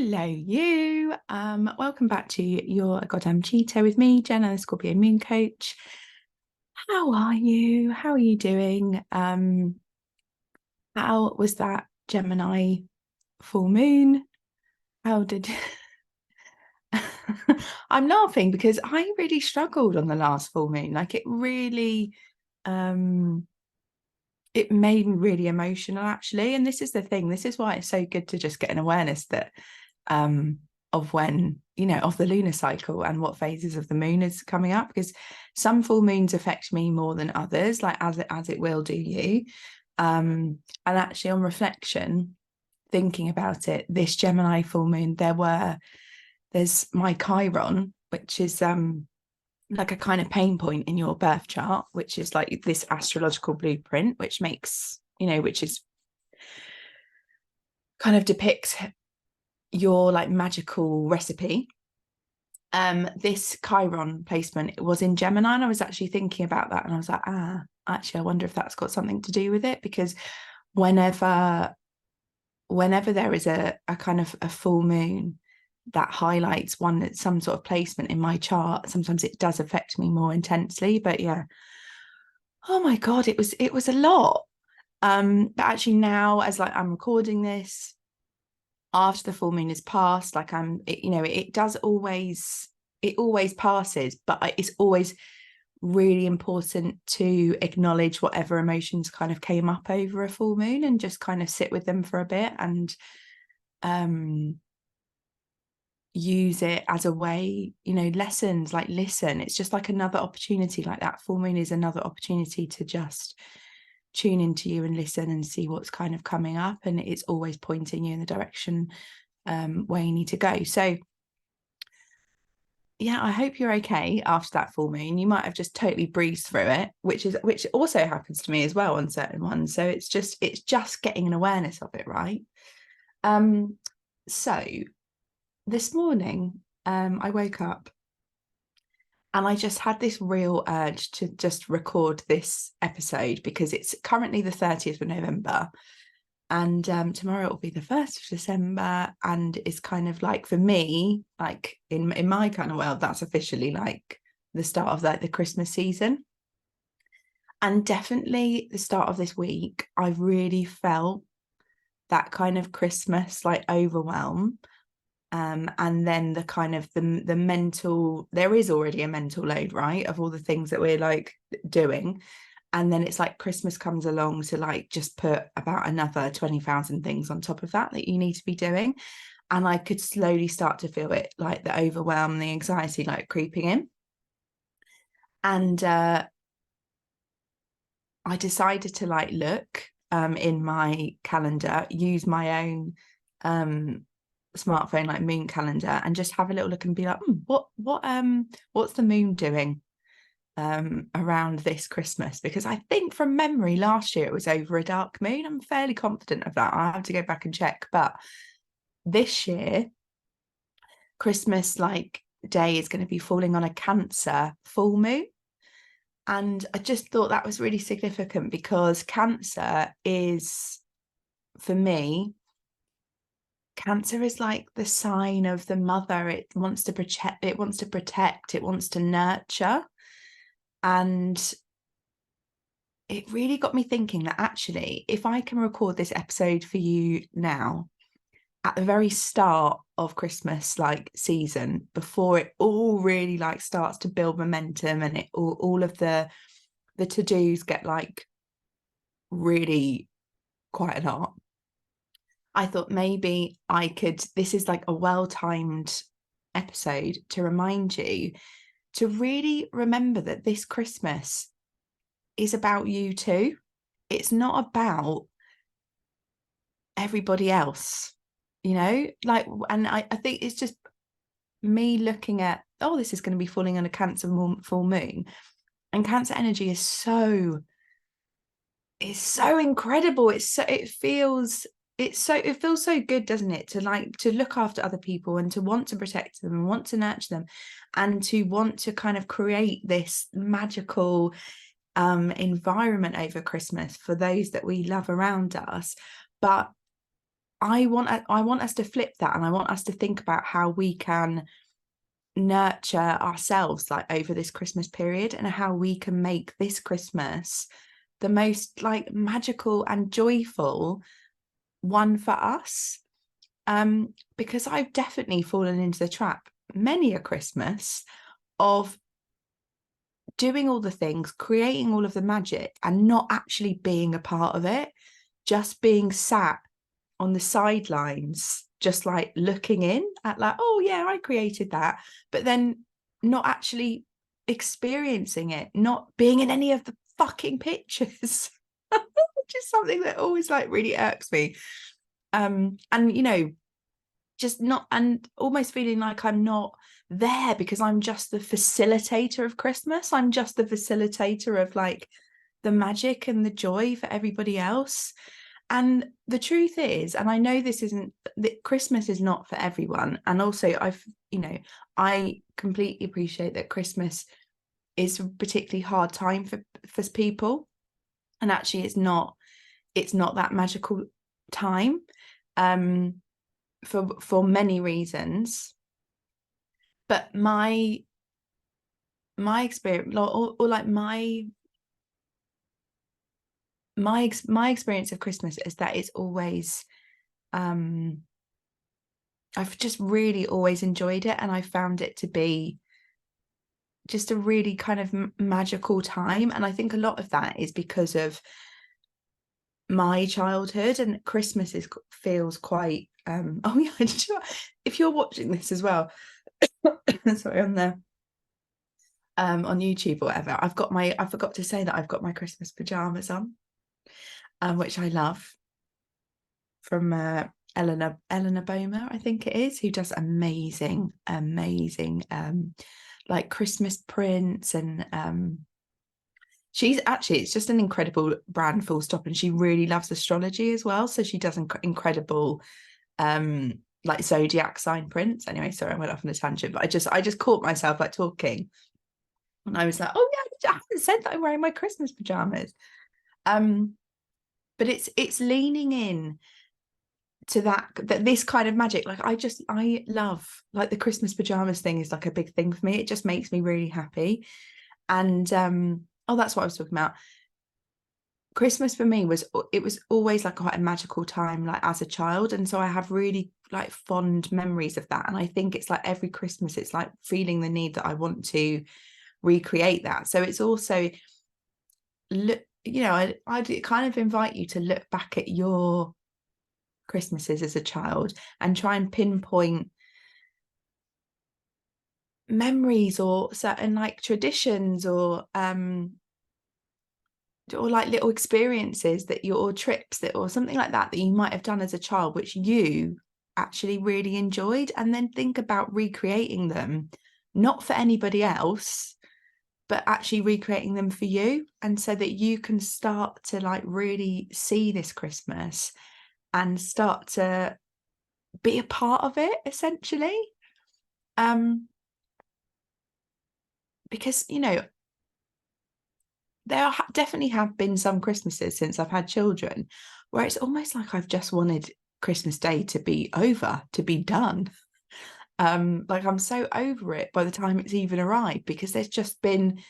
Hello, you. Welcome back to Your Goddamn Cheeto with me, Jenna, the Scorpio Moon Coach. How are you? How are you doing? How was that Gemini full moon? How did I'm laughing because I really struggled on the last full moon. Like it made me really emotional actually. And this is the thing, this is why it's so good to just get an awareness that of when, of the lunar cycle and what phases of the moon is coming up, because some full moons affect me more than others, like as it will do you. And actually on reflection, thinking about it, this Gemini full moon, there's my Chiron, which is like a kind of pain point in your birth chart, which is like this astrological blueprint, which makes, which is kind of depicts your like magical recipe. This Chiron placement was in Gemini, and I was actually thinking about that, and I was like, actually, I wonder if that's got something to do with it, because whenever there is a kind of a full moon that highlights some sort of placement in my chart, sometimes it does affect me more intensely. But yeah, oh my god, it was a lot. But actually now, as like I'm recording this after the full moon is past, like it always passes, but it's always really important to acknowledge whatever emotions kind of came up over a full moon and just kind of sit with them for a bit and use it as a way, lessons, like listen. It's just like another opportunity, like that full moon is another opportunity to just tune into you and listen and see what's kind of coming up, and it's always pointing you in the direction where you need to go. So yeah, I hope you're okay after that full moon. You might have just totally breezed through it, which also happens to me as well on certain ones. So it's just getting an awareness of it, right? So this morning I woke up and I just had this real urge to just record this episode, because it's currently the 30th of November, and tomorrow it will be the 1st of December, and it's kind of like, for me, like in my kind of world, that's officially like the start of like the Christmas season. And definitely the start of this week, I really felt that kind of Christmas like overwhelm. And then the kind of the mental, there is already a mental load, right, of all the things that we're like doing. And then it's like Christmas comes along to like just put about another 20,000 things on top of that you need to be doing. And I could slowly start to feel it, like the overwhelm, the anxiety like creeping in. And I decided to like look in my calendar, use my own smartphone like moon calendar, and just have a little look and be like, what's the moon doing around this Christmas? Because I think from memory last year it was over a dark moon. I'm fairly confident of that. I have to go back and check. But this year, Christmas like day is going to be falling on a Cancer full moon. And I just thought that was really significant, because Cancer is, for me, Cancer is like the sign of the mother. It wants to protect, it wants to nurture. And it really got me thinking that actually, if I can record this episode for you now, at the very start of Christmas like season, before it all really like starts to build momentum, and it all of the to-dos get like really quite a lot, I thought maybe I could, this is like a well-timed episode to remind you to really remember that this Christmas is about you too. It's not about everybody else, like, and I think it's just me looking at, oh, this is going to be falling on a Cancer full moon, and Cancer energy is so incredible. It feels so good, doesn't it, to like to look after other people and to want to protect them and want to nurture them and to want to kind of create this magical environment over Christmas for those that we love around us. But I want us to flip that, and I want us to think about how we can nurture ourselves like over this Christmas period, and how we can make this Christmas the most like magical and joyful one for us. Because I've definitely fallen into the trap many a Christmas of doing all the things, creating all of the magic, and not actually being a part of it, just being sat on the sidelines, just like looking in at like, oh yeah, I created that, but then not actually experiencing it, not being in any of the fucking pictures, which is something that always like really irks me. And you know, just not, and almost feeling like I'm not there because I'm just the facilitator of Christmas. I'm just the facilitator of like the magic and the joy for everybody else. And the truth is, and I know this isn't, that Christmas is not for everyone. And also I completely appreciate that Christmas is a particularly hard time for people. And actually it's not that magical time. For many reasons, but my experience, or like my experience of Christmas is that it's always I've just really always enjoyed it, and I found it to be just a really kind of magical time. And I think a lot of that is because of my childhood, and Christmas feels quite oh yeah, if you're watching this as well, sorry, on YouTube or whatever, I forgot to say that I've got my Christmas pajamas on, which I love, from Eleanor Bomer, I think it is, who does amazing like Christmas prints. And she's actually, it's just an incredible brand, full stop. And she really loves astrology as well, so she does incredible like zodiac sign prints. Anyway, sorry, I went off on a tangent, but I just caught myself like talking, and I was like, oh yeah, I haven't said that I'm wearing my Christmas pajamas. But it's leaning in to that this kind of magic. Like I love, like, the Christmas pajamas thing is like a big thing for me. It just makes me really happy. And oh, that's what I was talking about. Christmas for me was always like quite a magical time, like as a child, and so I have really like fond memories of that. And I think it's like every Christmas it's like feeling the need that I want to recreate that. So it's also, I'd kind of invite you to look back at your Christmases as a child and try and pinpoint memories or certain like traditions, or like little experiences that or trips that, or something like that you might have done as a child which you actually really enjoyed, and then think about recreating them, not for anybody else, but actually recreating them for you, and so that you can start to like really see this Christmas and start to be a part of it, essentially. Because there definitely have been some Christmases since I've had children where it's almost like I've just wanted Christmas Day to be over, to be done. Like I'm so over it by the time it's even arrived, because there's just been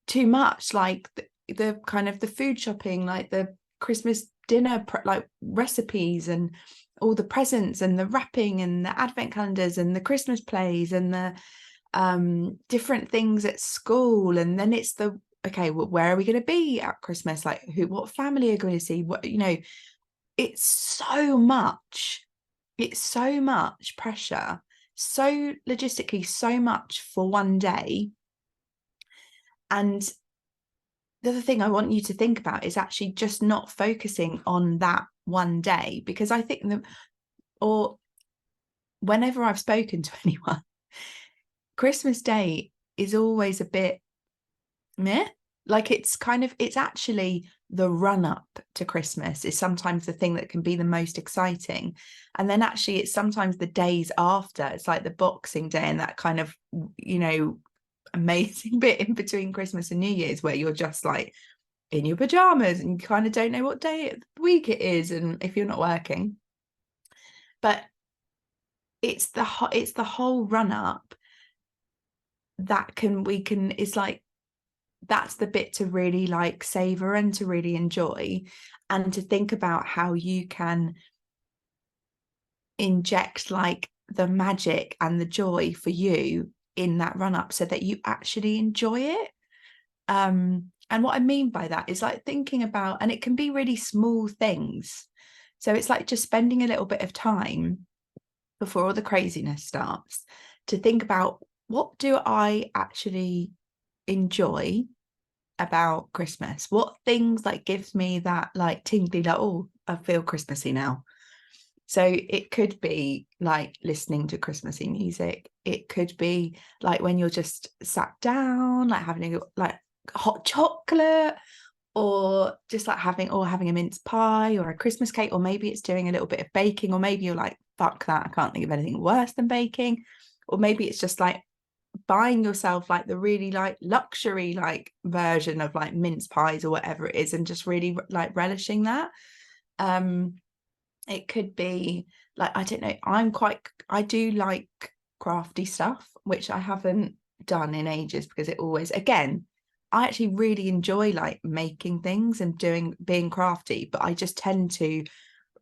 too much, like the kind of the food shopping, like the Christmas dinner like recipes, and all the presents, and the wrapping, and the advent calendars, and the Christmas plays, and the different things at school. And then it's the, okay, well, where are we going to be at Christmas? Like what family are going to see? What, it's so much. It's so much pressure, so logistically, so much for one day. And the other thing I want you to think about is actually just not focusing on that one day, because I think or whenever I've spoken to anyone, Christmas Day is always a bit meh. Like it's actually the run up to Christmas is sometimes the thing that can be the most exciting. And then actually it's sometimes the days after, it's like the Boxing Day and that kind of, amazing bit in between Christmas and New Year's where you're just like in your pajamas and you kind of don't know what day of the week it is, and if you're not working. But it's the whole run up that is like, that's the bit to really like savor and to really enjoy, and to think about how you can inject like the magic and the joy for you in that run up so that you actually enjoy it. And what I mean by that is like thinking about, and it can be really small things. So it's like just spending a little bit of time before all the craziness starts to think about, what do I actually enjoy about Christmas? What things like gives me that like tingly, like, oh, I feel Christmassy now. So it could be like listening to Christmassy music. It could be like when you're just sat down, like having a like hot chocolate, or just like having a mince pie or a Christmas cake, or maybe it's doing a little bit of baking, or maybe you're like, fuck that, I can't think of anything worse than baking. Or maybe it's just like buying yourself like the really like luxury like version of like mince pies or whatever it is, and just really like relishing that. It could be like, I don't know, I do like crafty stuff, which I haven't done in ages, because it always, again, I actually really enjoy like making things and being crafty, but I just tend to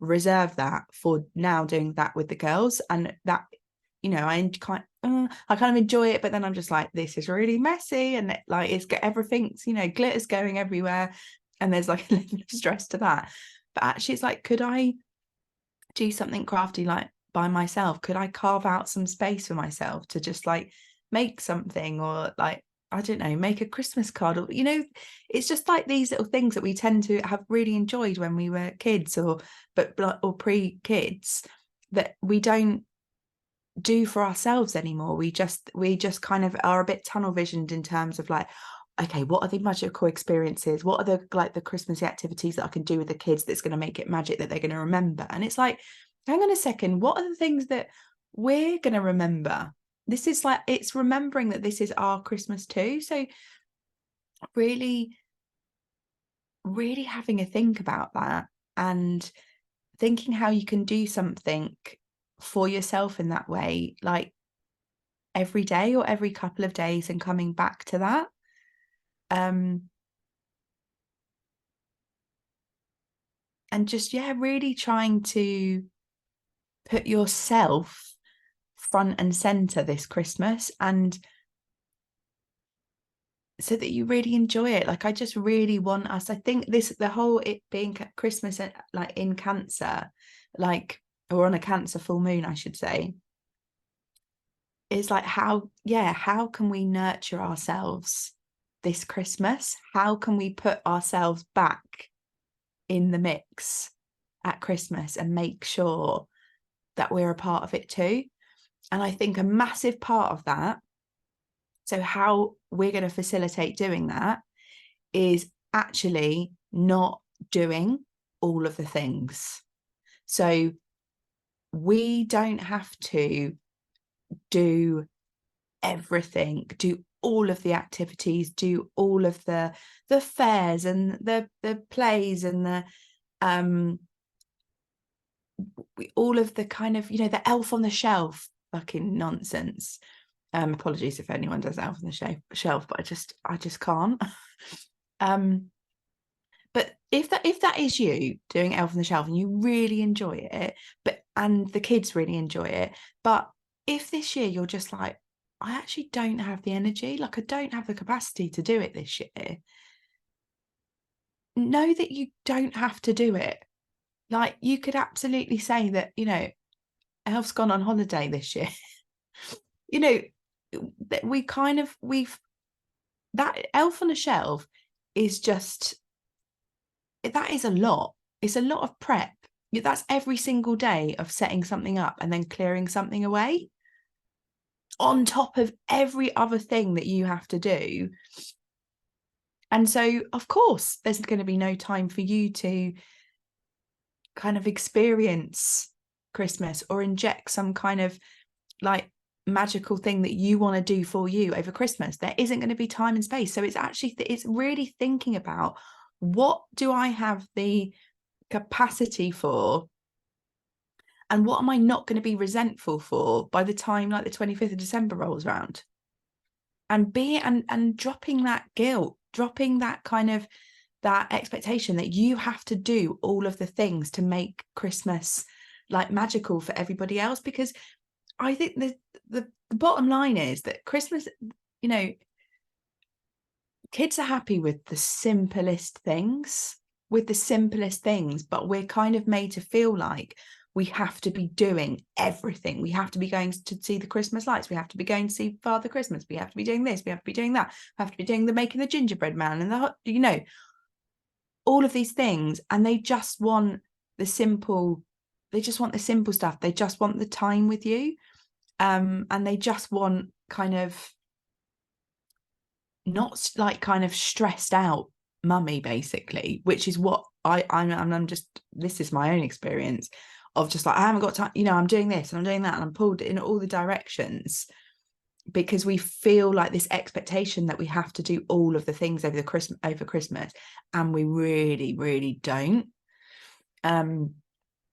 reserve that for now doing that with the girls. And that, you know, I kind of enjoy it, but then I'm just like, this is really messy, and like it's got everything's, you know, glitter's going everywhere, and there's like a level of stress to that. But actually it's like, could I do something crafty like by myself? Could I carve out some space for myself to just like make something, or like, I don't know, make a Christmas card? Or, you know, it's just like these little things that we tend to have really enjoyed when we were kids, or pre-kids, that we don't do for ourselves anymore. We just kind of are a bit tunnel visioned in terms of like, okay, what are the magical experiences? What are the like the Christmassy activities that I can do with the kids that's going to make it magic, that they're going to remember? And it's like, hang on a second, what are the things that we're going to remember? This is like, it's remembering that this is our Christmas too. So really, really having a think about that, and thinking how you can do something for yourself in that way, like every day or every couple of days, and coming back to that. And just, yeah, really trying to put yourself front and center this Christmas, and so that you really enjoy it. Like, I just really want us, I think the whole, it being Christmas like in Cancer, like, or on a Cancer full moon, I should say, is like, how can we nurture ourselves this Christmas? How can we put ourselves back in the mix at Christmas and make sure that we're a part of it too? And I think a massive part of that, so how we're going to facilitate doing that, is actually not doing all of the things. So we don't have to do everything, do all of the activities, do all of the fairs and the plays and the all of the kind of, you know, the elf on the shelf fucking nonsense. Apologies if anyone does elf on the shelf, but I just can't. But if that is you doing elf on the shelf and you really enjoy it, and the kids really enjoy it, but if this year you're just like, I actually don't have the energy, like I don't have the capacity to do it this year, know that you don't have to do it. Like, you could absolutely say that, you know, Elf's gone on holiday this year. You know, that we've that elf on a shelf is just, that is a lot. It's a lot of prep. That's every single day of setting something up and then clearing something away, on top of every other thing that you have to do. And so, of course, there's going to be no time for you to kind of experience Christmas or inject some kind of like magical thing that you want to do for you over Christmas. There isn't going to be time and space. So it's really thinking about, what do I have the capacity for, And what am I not going to be resentful for by the time like the 25th of December rolls around? And dropping that guilt, dropping that kind of that expectation that you have to do all of the things to make Christmas like magical for everybody else. Because I think the bottom line is that Christmas, you know, kids are happy with the simplest things, but we're kind of made to feel like we have to be doing everything. We have to be going to see the Christmas lights. We have to be going to see Father Christmas. We have to be doing this. We have to be doing that. We have to be doing making the gingerbread man and all of these things. And they just want the simple stuff. They just want the time with you. And they just want kind of not like kind of stressed out mummy, basically, which is what I'm just, this is my own experience of just like, I haven't got time, I'm doing this and I'm doing that and I'm pulled in all the directions because we feel like this expectation that we have to do all of the things over Christmas, and we really, really don't. And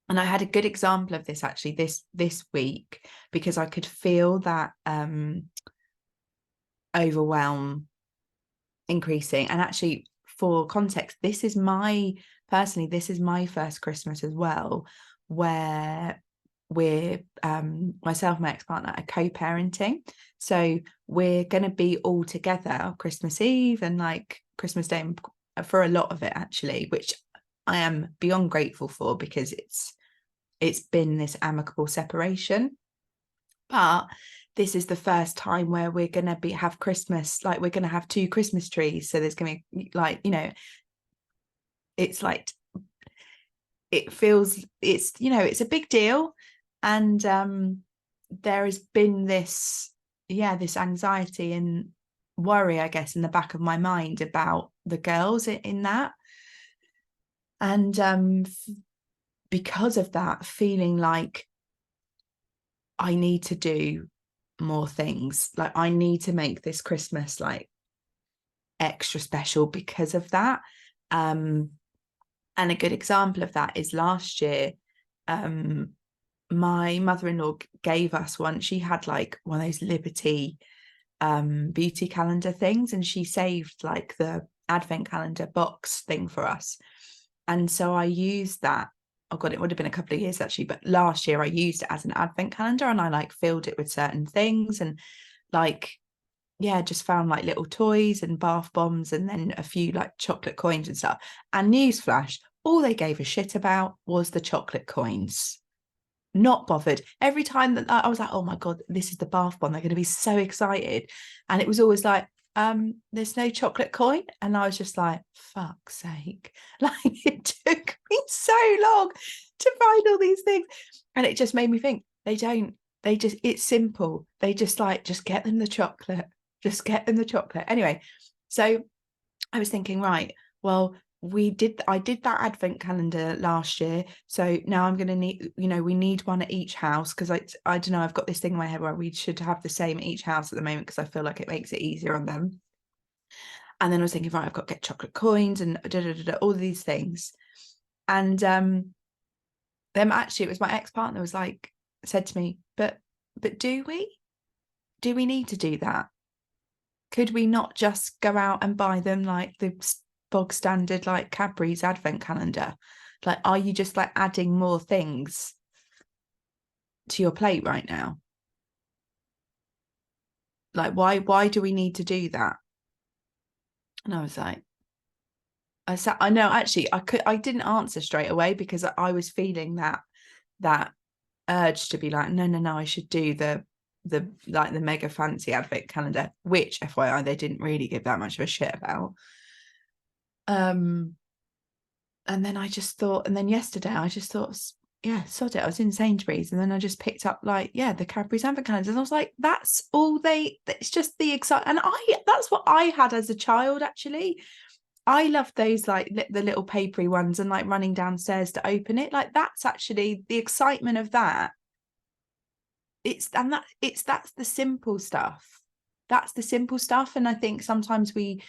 I had a good example of this actually this week, because I could feel that overwhelm increasing. And actually, for context, this is my first Christmas as well where we're myself and my ex-partner are co-parenting, so we're going to be all together Christmas Eve and like Christmas Day for a lot of it actually, which I am beyond grateful for, because it's been this amicable separation. But this is the first time where we're going to have Christmas, like we're going to have 2 Christmas trees. So there's going to be like, it's like, it feels, it's a big deal. And there has been this anxiety and worry, I guess, in the back of my mind about the girls in that. And because of that, feeling like I need to do more things, like I need to make this Christmas like extra special because of that. And a good example of that is last year, my mother-in-law gave us one. She had like one of those Liberty beauty calendar things, and she saved like the advent calendar box thing for us. And so I used that. Oh god, it would have been a couple of years actually, but last year I used it as an advent calendar, and I like filled it with certain things, and like just found like little toys and bath bombs and then a few like chocolate coins and stuff. And newsflash, all they gave a shit about was the chocolate coins. Not bothered. Every time that I was like, oh my god, this is the bath bomb, they're going to be so excited, and it was always like, there's no chocolate coin. And I was just like, fuck's sake, like it took me so long to find all these things. And it just made me think, it's simple, they just get them the chocolate, anyway. So I was thinking, right, well, I did that advent calendar last year, so now I'm going to need, we need one at each house, because I don't know, I've got this thing in my head where we should have the same at each house at the moment, because I feel like it makes it easier on them. And then I was thinking, right, I've got to get chocolate coins and all of these things. And then actually it was my ex-partner said to me, but do we need to do that? Could we not just go out and buy them like the bog standard like Cadbury's advent calendar? Like, are you just like adding more things to your plate right now? Like, why do we need to do that? And I was like, I know actually I didn't answer straight away, because I was feeling that urge to be like, no, I should do the mega fancy advent calendar, which FYI they didn't really give that much of a shit about. And then yesterday I just thought, yeah, sod it. I was in Sainsbury's, and then I just picked up the Cadbury's advent calendars, and I was like, that's all it's just the excitement. And that's what I had as a child actually. I love those like the little papery ones, and like running downstairs to open it. Like, that's actually the excitement of that. That's the simple stuff. That's the simple stuff. And I think sometimes we,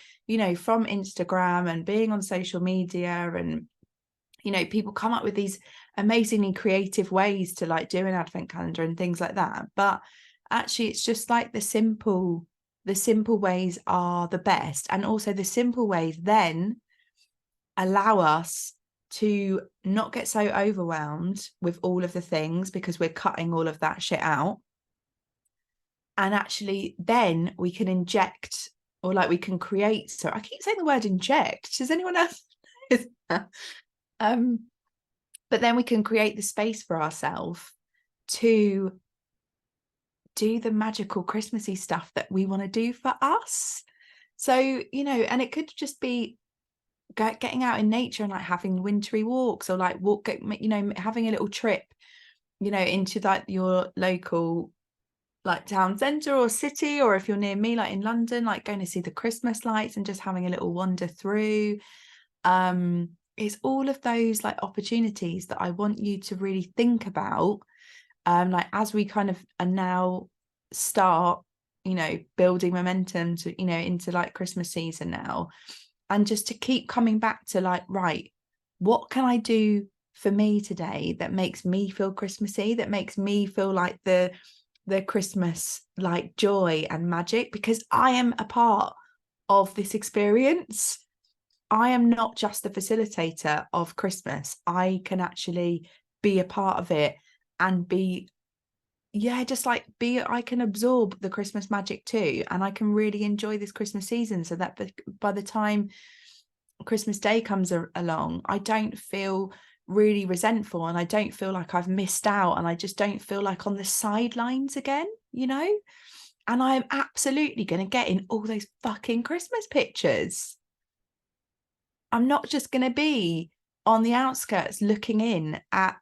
from Instagram and being on social media and, you know, people come up with these amazingly creative ways to like do an advent calendar and things like that, but actually it's just like the simple ways are the best. And also the simple ways then allow us to not get so overwhelmed with all of the things, because we're cutting all of that shit out. And actually then we can inject, or like we can create, so I keep saying the word inject, does anyone else but then we can create the space for ourselves to do the magical Christmassy stuff that we want to do for us. So, you know, and it could just be getting out in nature and like having wintry walks, or like you know, having a little trip, you know, into like your local like town centre or city, or if you're near me, like in London, like going to see the Christmas lights and just having a little wander through. It's all of those like opportunities that I want you to really think about, like as we kind of are now start, you know, building momentum to, you know, into like Christmas season now, and just to keep coming back to like, right, what can I do for me today that makes me feel Christmassy, that makes me feel like the Christmas like joy and magic, because I am a part of this experience. I am not just the facilitator of Christmas. I can actually be a part of it and be, yeah, just like I can absorb the Christmas magic too. And I can really enjoy this Christmas season, so that by the time Christmas Day comes along, I don't feel really resentful, and I don't feel like I've missed out, and I just don't feel like on the sidelines again, you know? And I'm absolutely going to get in all those fucking Christmas pictures. I'm not just going to be on the outskirts looking in at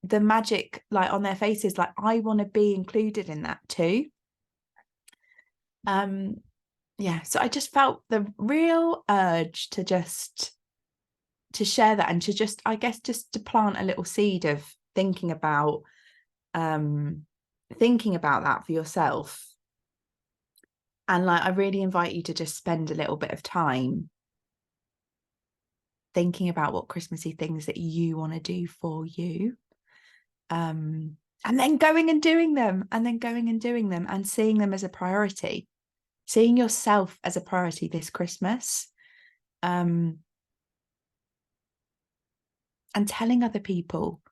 the magic like on their faces. Like I want to be included in that too. Yeah, so I just felt the real urge to share that, and to just, I guess, just to plant a little seed of thinking about that for yourself. And like I really invite you to just spend a little bit of time thinking about what Christmassy things that you want to do for you, and then going and doing them, and seeing them as a priority, seeing yourself as a priority this Christmas, and telling other people,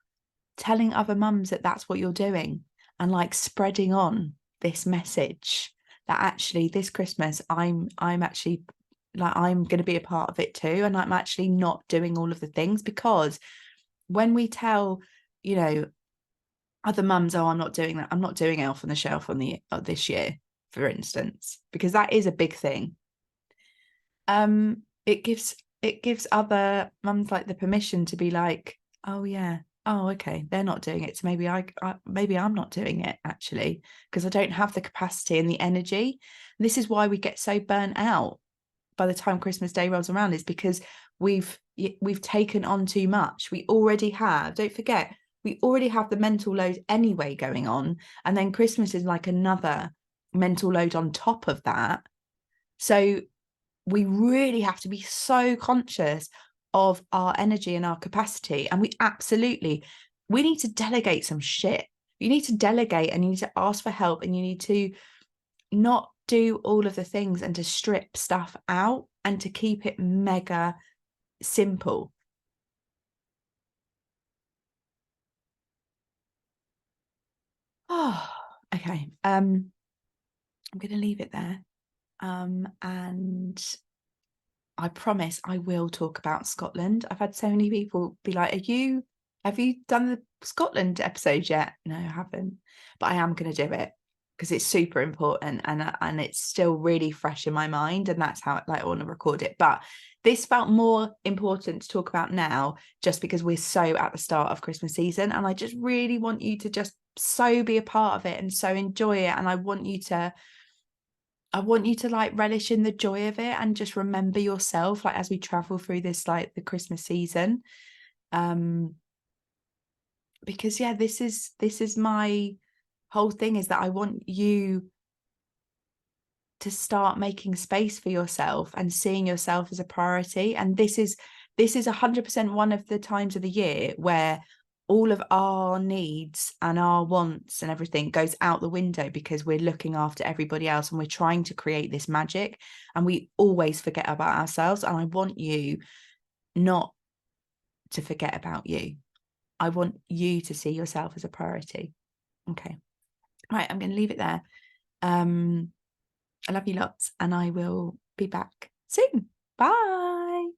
telling other mums that that's what you're doing, and like spreading on this message that actually this Christmas I'm actually like, I'm going to be a part of it too, and I'm actually not doing all of the things. Because when we tell, you know, other mums, oh, I'm not doing that, I'm not doing Elf on the Shelf on this year, for instance, because that is a big thing, it gives other mums like the permission to be like, oh yeah, oh okay, they're not doing it, so maybe maybe I'm not doing it actually, because I don't have the capacity and the energy. And this is why we get so burnt out by the time Christmas Day rolls around, is because we've taken on too much. We already have, don't forget, we already have the mental load anyway going on, and then Christmas is like another mental load on top of that. So we really have to be so conscious of our energy and our capacity. And we need to delegate some shit. You need to delegate, and you need to ask for help, and you need to not do all of the things, and to strip stuff out, and to keep it mega simple. Oh, okay. I'm going to leave it there. And I promise I will talk about Scotland. I've had so many people be like, have you done the Scotland episode yet? No, I haven't, but I am going to do it because it's super important, and it's still really fresh in my mind, and that's how I want to record it. But this felt more important to talk about now, just because we're so at the start of Christmas season, and I just really want you to just so be a part of it and so enjoy it. And I want you to like relish in the joy of it, and just remember yourself, like as we travel through this, like the Christmas season, because yeah, this is my whole thing, is that I want you to start making space for yourself and seeing yourself as a priority. And this is this is 100% one of the times of the year where all of our needs and our wants and everything goes out the window because we're looking after everybody else and we're trying to create this magic, and we always forget about ourselves. And I want you not to forget about you. I want you to see yourself as a priority. Okay. Right, I'm going to leave it there. I love you lots, and I will be back soon. Bye.